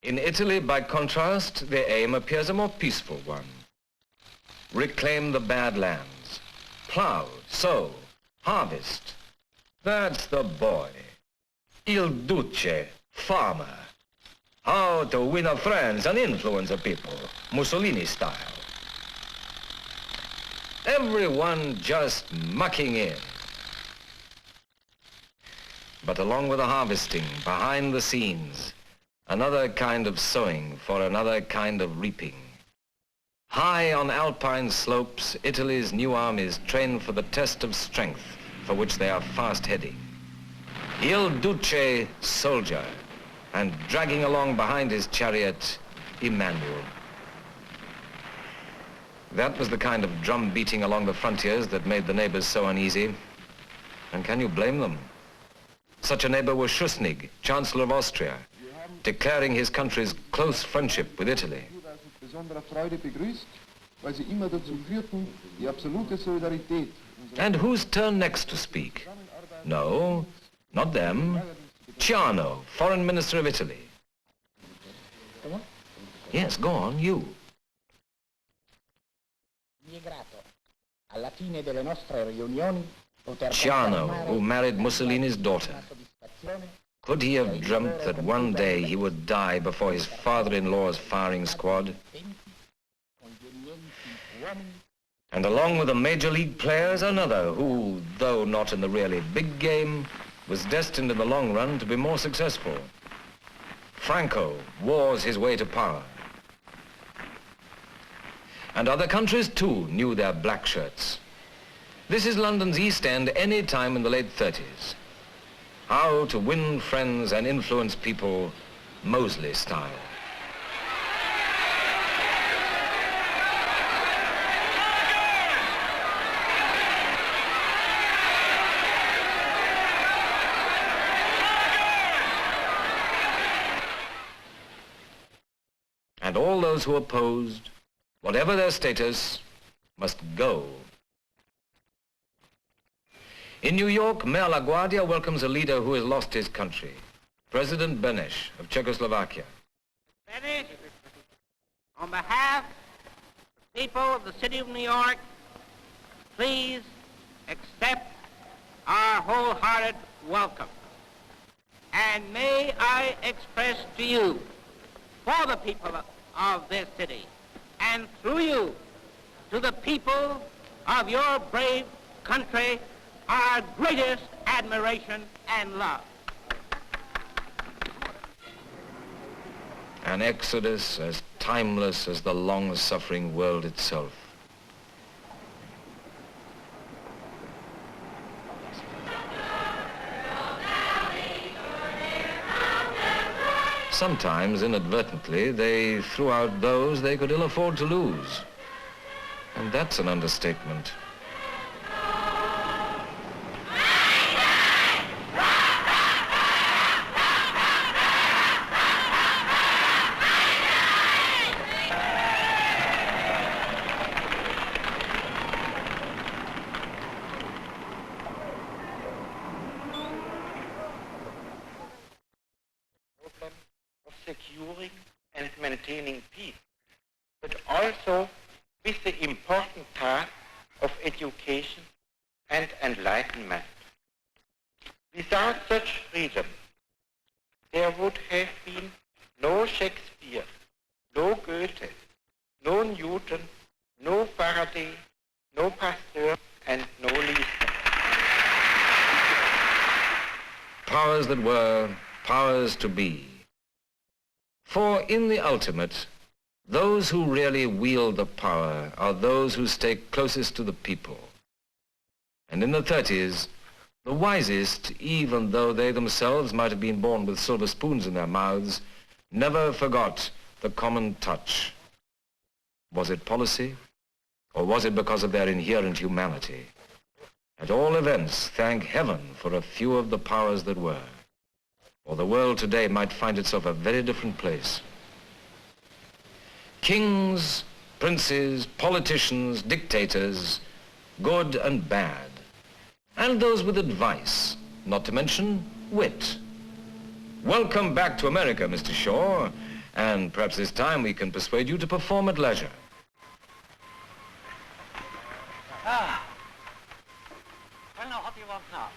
In Italy, by contrast, the aim appears a more peaceful one. Reclaim the bad lands. Plow, sow, harvest. That's the boy. Il Duce, farmer. How to win a friends and influence a people, Mussolini style. Everyone just mucking in. But along with the harvesting, behind the scenes, another kind of sowing for another kind of reaping. High on alpine slopes, Italy's new armies train for the test of strength for which they are fast heading. Il Duce, soldier, and dragging along behind his chariot, Emmanuel. That was the kind of drum beating along the frontiers that made the neighbors so uneasy. And can you blame them? Such a neighbor was Schussnig, Chancellor of Austria, declaring his country's close friendship with Italy. And whose turn next to speak? No, not them. Ciano, Foreign Minister of Italy. Yes, go on, you. Ciano, who married Mussolini's daughter. Could he have dreamt that one day he would die before his father-in-law's firing squad? And along with the major league players, another who, though not in the really big game, was destined in the long run to be more successful. Franco wars his way to power. And other countries, too, knew their black shirts. This is London's East End any time in the late 30s. How to win friends and influence people, Mosley style. And all those who opposed, whatever their status, must go. In New York, Mayor LaGuardia welcomes a leader who has lost his country, President Beneš of Czechoslovakia. Beneš, on behalf of the people of the city of New York, please accept our wholehearted welcome. And may I express to you, for the people of this city, and through you, to the people of your brave country, our greatest admiration and love. An exodus as timeless as the long-suffering world itself. Sometimes, inadvertently, they threw out those they could ill afford to lose. And that's an understatement. Securing and maintaining peace, but also with the important task of education and enlightenment. Without such freedom, there would have been no Shakespeare, no Goethe, no Newton, no Faraday, no Pasteur, and no Lister. Powers that were, powers to be. For in the ultimate, those who really wield the power are those who stay closest to the people. And in the 30s, the wisest, even though they themselves might have been born with silver spoons in their mouths, never forgot the common touch. Was it policy, or was it because of their inherent humanity? At all events, thank heaven for a few of the powers that were. Or the world today might find itself a very different place. Kings, princes, politicians, dictators, good and bad, and those with advice, not to mention wit. Welcome back to America, Mr. Shaw, And perhaps this time we can persuade you to perform at leisure. Ah. Well, now, what do you want now?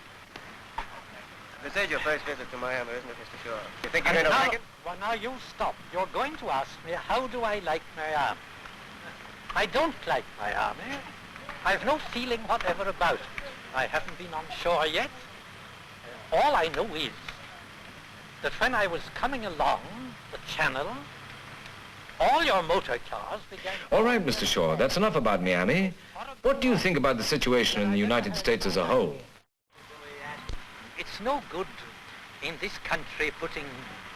This is your first visit to Miami, isn't it, Mr. Shaw? You think you're going to like it? Well, now, you stop. You're going to ask me, how do I like Miami? I don't like Miami. I've no feeling whatever about it. I haven't been on shore yet. All I know is that when I was coming along the channel, all your motor cars began... All right, Mr. Shaw, that's enough about Miami. What do you think about the situation in the United States as a whole? It's no good in this country putting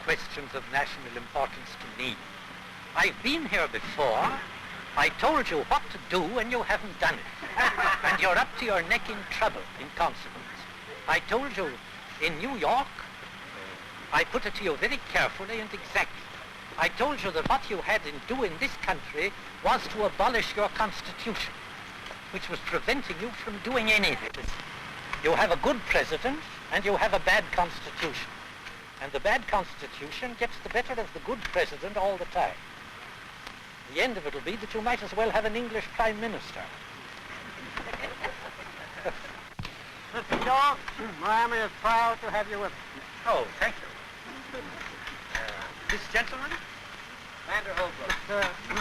questions of national importance to me. I've been here before. I told you what to do and you haven't done it. And you're up to your neck in trouble in consequence. I told you in New York, I put it to you very carefully and exactly. I told you that what you had in do in this country was to abolish your constitution, which was preventing you from doing anything. You have a good president and you have a bad constitution. And the bad constitution gets the better of the good president all the time. The end of it will be that you might as well have an English prime minister. Mr. Shaw, Miami is proud to have you with us. Oh, thank you. This gentleman? Vanderholt.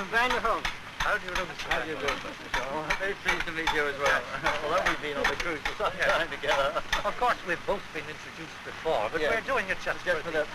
Vanderholt. How do you do, Mr. How do you do, Mr. Shaw? Very pleased to meet you as well. Although we've been on the cruise for some time together. Of course, we've both been introduced before, but we're doing it just for the...